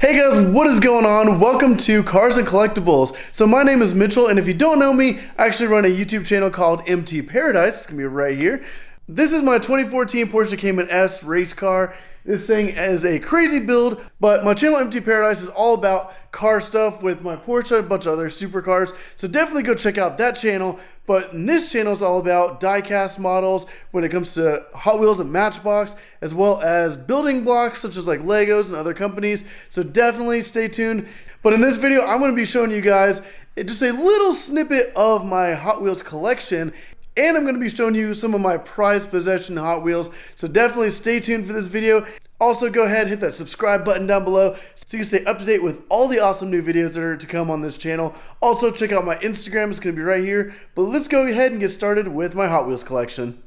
Hey guys, what is going on? Welcome to Cars and Collectibles. So my name is Mitchell, and if you don't know me, I actually run a YouTube channel called MT Paradise. It's gonna be right here. This is my 2014 Porsche Cayman S race car. This thing is a crazy build, but my channel MT Paradise is all about car stuff with my Porsche and a bunch of other supercars. So definitely go check out that channel. But this channel is all about diecast models when it comes to Hot Wheels and Matchbox, as well as building blocks such as like Legos and other companies. So definitely stay tuned. But in this video, I'm going to be showing you guys just a little snippet of my Hot Wheels collection. And I'm going to be showing you some of my prized possession Hot Wheels. So definitely stay tuned for this video. Also, go ahead and hit that subscribe button down below so you can stay up to date with all the awesome new videos that are to come on this channel. Also, check out my Instagram. It's going to be right here. But let's go ahead and get started with my Hot Wheels collection.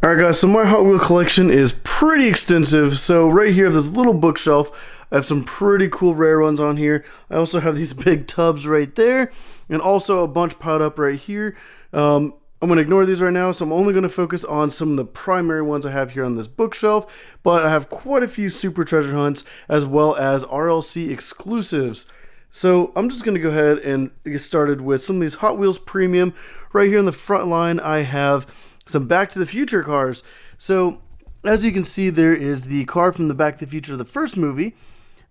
Alright guys, so my Hot Wheel collection is pretty extensive. So right here, this little bookshelf, I have some pretty cool rare ones on here. I also have these big tubs right there, and also a bunch piled up right here. I'm going to ignore these right now, so I'm only going to focus on some of the primary ones I have here on this bookshelf. But I have quite a few Super Treasure Hunts, as well as RLC exclusives. So I'm just going to go ahead and get started with some of these Hot Wheels Premium. Right here in the front line, I have some Back to the Future cars. So as you can see, there is the car from the Back to the Future, the first movie,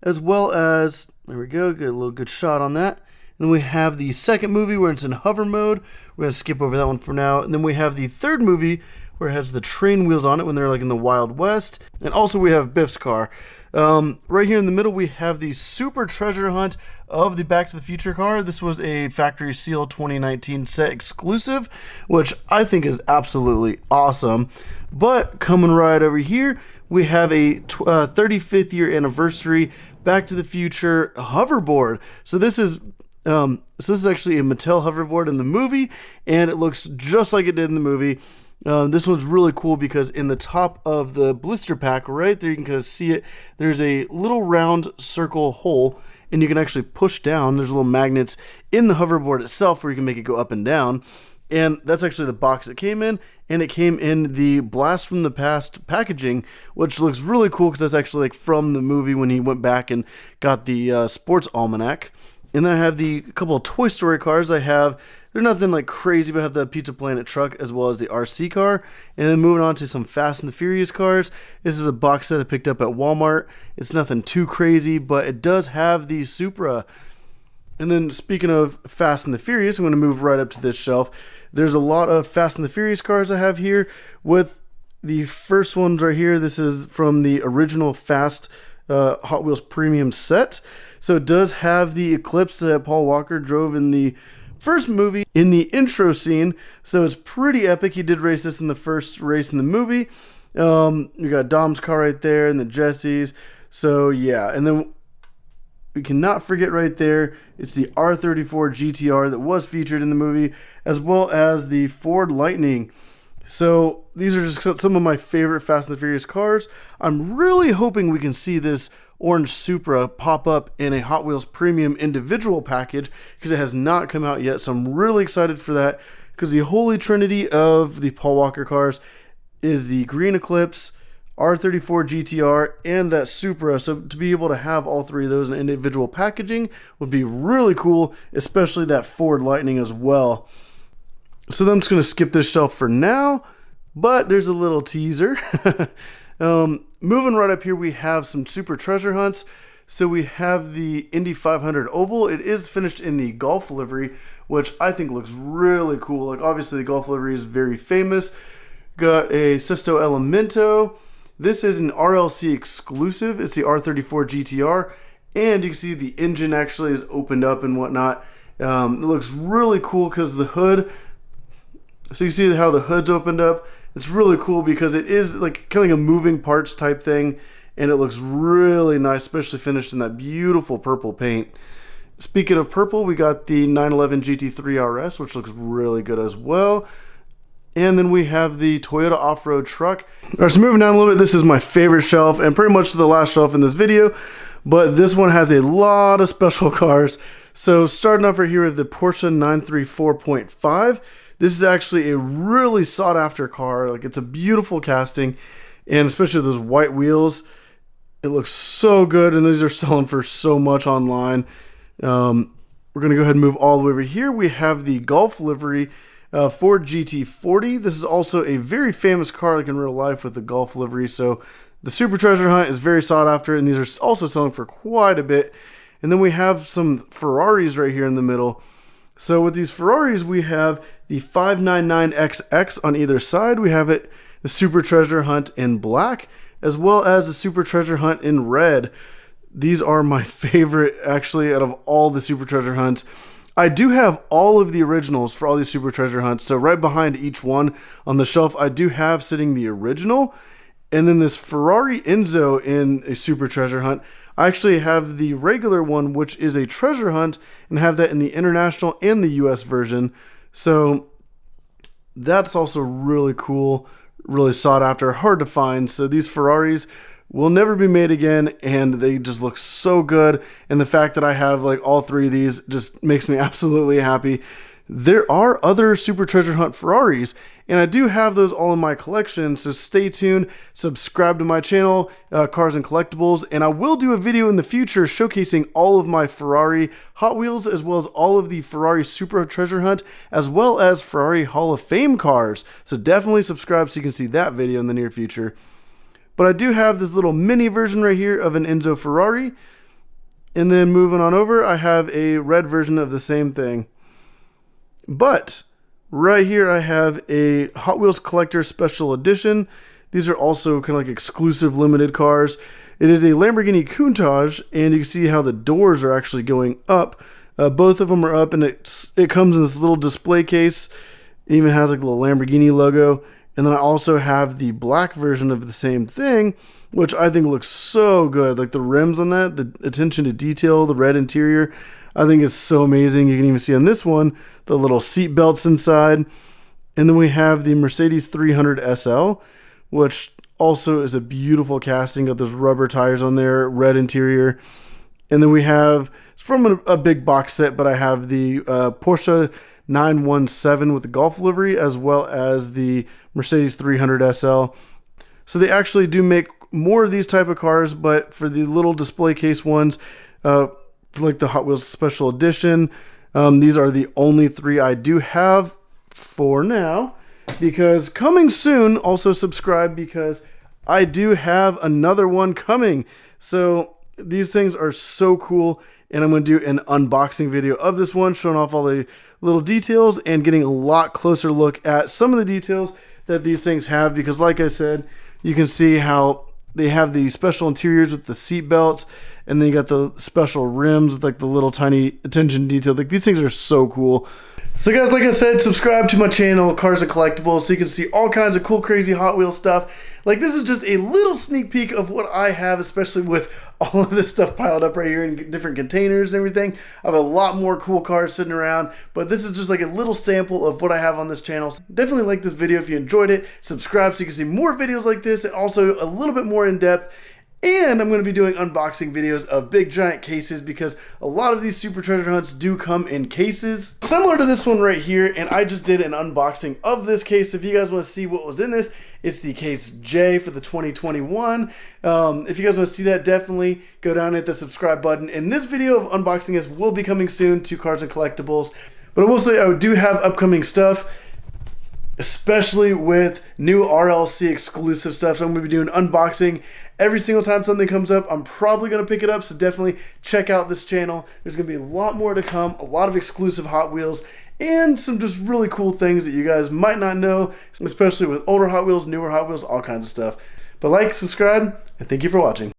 as well as, there we go, get a little good shot on that. And then we have the second movie where it's in hover mode. We're going to skip over that one for now. And then we have the third movie where it has the train wheels on it when they're like in the Wild West. And also we have Biff's car. Right here in the middle, we have the Super Treasure Hunt of the Back to the Future car. This was a Factory Seal 2019 set exclusive, which I think is absolutely awesome. But coming right over here, we have a 35th year anniversary Back to the Future hoverboard. So this is actually a Mattel hoverboard in the movie, and it looks just like it did in the movie. This one's really cool because in the top of the blister pack, right there, you can kind of see it. There's a little round circle hole, and you can actually push down. There's little magnets in the hoverboard itself where you can make it go up and down. And that's actually the box it came in, and it came in the Blast from the Past packaging, which looks really cool because that's actually like from the movie when he went back and got the sports almanac. And then I have the couple of Toy Story cars. They're nothing like crazy, but I have the Pizza Planet truck as well as the RC car. And then moving on to some Fast and the Furious cars. This is a box set I picked up at Walmart. It's nothing too crazy, but it does have the Supra. And then speaking of Fast and the Furious, I'm going to move right up to this shelf. There's a lot of Fast and the Furious cars I have here. With the first ones right here, this is from the original Fast Hot Wheels Premium set. So it does have the Eclipse that Paul Walker drove in the first movie in the intro scene. So it's pretty epic. He did race this in the first race in the movie. You got Dom's car right there and the Jesse's. So yeah, and then we cannot forget right there, it's the R34 GTR that was featured in the movie, as well as the Ford Lightning. So these are just some of my favorite Fast and the Furious cars. I'm really hoping we can see this orange Supra pop up in a Hot Wheels Premium individual package because it has not come out yet. So I'm really excited for that because the holy trinity of the Paul Walker cars is the green Eclipse, R34 GTR, and that Supra. So to be able to have all three of those in individual packaging would be really cool, especially that Ford Lightning as well. So then I'm just going to skip this shelf for now, but there's a little teaser. Moving right up here, we have some Super Treasure Hunts. So we have the Indy 500 Oval. It is finished in the Golf livery, which I think looks really cool. Like obviously the Golf livery is very famous. Got a Sesto Elemento. This is an RLC exclusive. It's the R34 GTR, and you can see the engine actually is opened up and whatnot. It looks really cool because the hood, so you see how the hood's opened up. It's really cool because it is like kind of like a moving parts type thing, and it looks really nice, especially finished in that beautiful purple paint. Speaking of purple, we got the 911 GT3 RS, which looks really good as well. And then we have the Toyota off-road truck. All right, so moving down a little bit, this is my favorite shelf and pretty much the last shelf in this video, but this one has a lot of special cars. So starting off right here with the Porsche 934.5. This is actually a really sought after car. Like, it's a beautiful casting, and especially those white wheels, it looks so good, and these are selling for so much online. We're gonna go ahead and move all the way over here. We have the Golf livery Ford GT40. This is also a very famous car, like in real life, with the Golf livery. So the Super Treasure Hunt is very sought after, and these are also selling for quite a bit. And then we have some Ferraris right here in the middle. So with these Ferraris, we have the 599XX on either side. We have the Super Treasure Hunt in black, as well as the Super Treasure Hunt in red. These are my favorite, actually, out of all the Super Treasure Hunts. I do have all of the originals for all these Super Treasure Hunts. So right behind each one on the shelf, I do have sitting the original. And then this Ferrari Enzo in a Super Treasure Hunt. I actually have the regular one, which is a treasure hunt, and have that in the international and the US version. So that's also really cool, really sought after, hard to find. So these Ferraris will never be made again, and they just look so good. And the fact that I have like all three of these just makes me absolutely happy. There are other Super Treasure Hunt Ferraris, and I do have those all in my collection, so stay tuned, subscribe to my channel, Cars and Collectibles, and I will do a video in the future showcasing all of my Ferrari Hot Wheels, as well as all of the Ferrari Super Treasure Hunt, as well as Ferrari Hall of Fame cars. So definitely subscribe so you can see that video in the near future. But I do have this little mini version right here of an Enzo Ferrari, and then moving on over, I have a red version of the same thing. But right here I have a Hot Wheels Collector Special Edition. These are also kind of like exclusive limited cars. It is a Lamborghini Countach, and you can see how the doors are actually going up. Both of them are up, and it comes in this little display case. It even has like a little Lamborghini logo. And then I also have the black version of the same thing, which I think looks so good. Like the rims on that, the attention to detail, the red interior, I think it's so amazing. You can even see on this one, the little seat belts inside. And then we have the Mercedes 300 SL, which also is a beautiful casting. Got those rubber tires on there, red interior. And then we have, it's from a big box set, but I have the Porsche 917 with the Golf livery, as well as the Mercedes 300 SL. So they actually do make more of these type of cars, but for the little display case ones, like the Hot Wheels Special Edition, these are the only three I do have for now, because coming soon, also subscribe because I do have another one coming. So these things are so cool, and I'm going to do an unboxing video of this one, showing off all the little details and getting a lot closer look at some of the details that these things have, because like I said, you can see how they have the special interiors with the seat belts, and then you got the special rims with like the little tiny attention detail. Like, these things are so cool. So guys, like I said, subscribe to my channel, Cars and Collectibles, so you can see all kinds of cool, crazy Hot Wheels stuff. Like, this is just a little sneak peek of what I have, especially with all of this stuff piled up right here in different containers and everything. I have a lot more cool cars sitting around, but this is just like a little sample of what I have on this channel. So definitely like this video if you enjoyed it. Subscribe so you can see more videos like this, and also a little bit more in depth. And I'm going to be doing unboxing videos of big giant cases, because a lot of these Super Treasure Hunts do come in cases similar to this one right here, and I just did an unboxing of this case. So if you guys want to see what was in this, it's the case J for the 2021. If you guys want to see that, definitely go down and hit the subscribe button. And this video of unboxing will be coming soon to Cars and Collectibles. But I will say I do have upcoming stuff, especially with new RLC exclusive stuff. So I'm going to be doing unboxing every single time something comes up. I'm probably going to pick it up, so definitely check out this channel. There's going to be a lot more to come, a lot of exclusive Hot Wheels, and some just really cool things that you guys might not know, especially with older Hot Wheels, newer Hot Wheels, all kinds of stuff. But like, subscribe, and thank you for watching.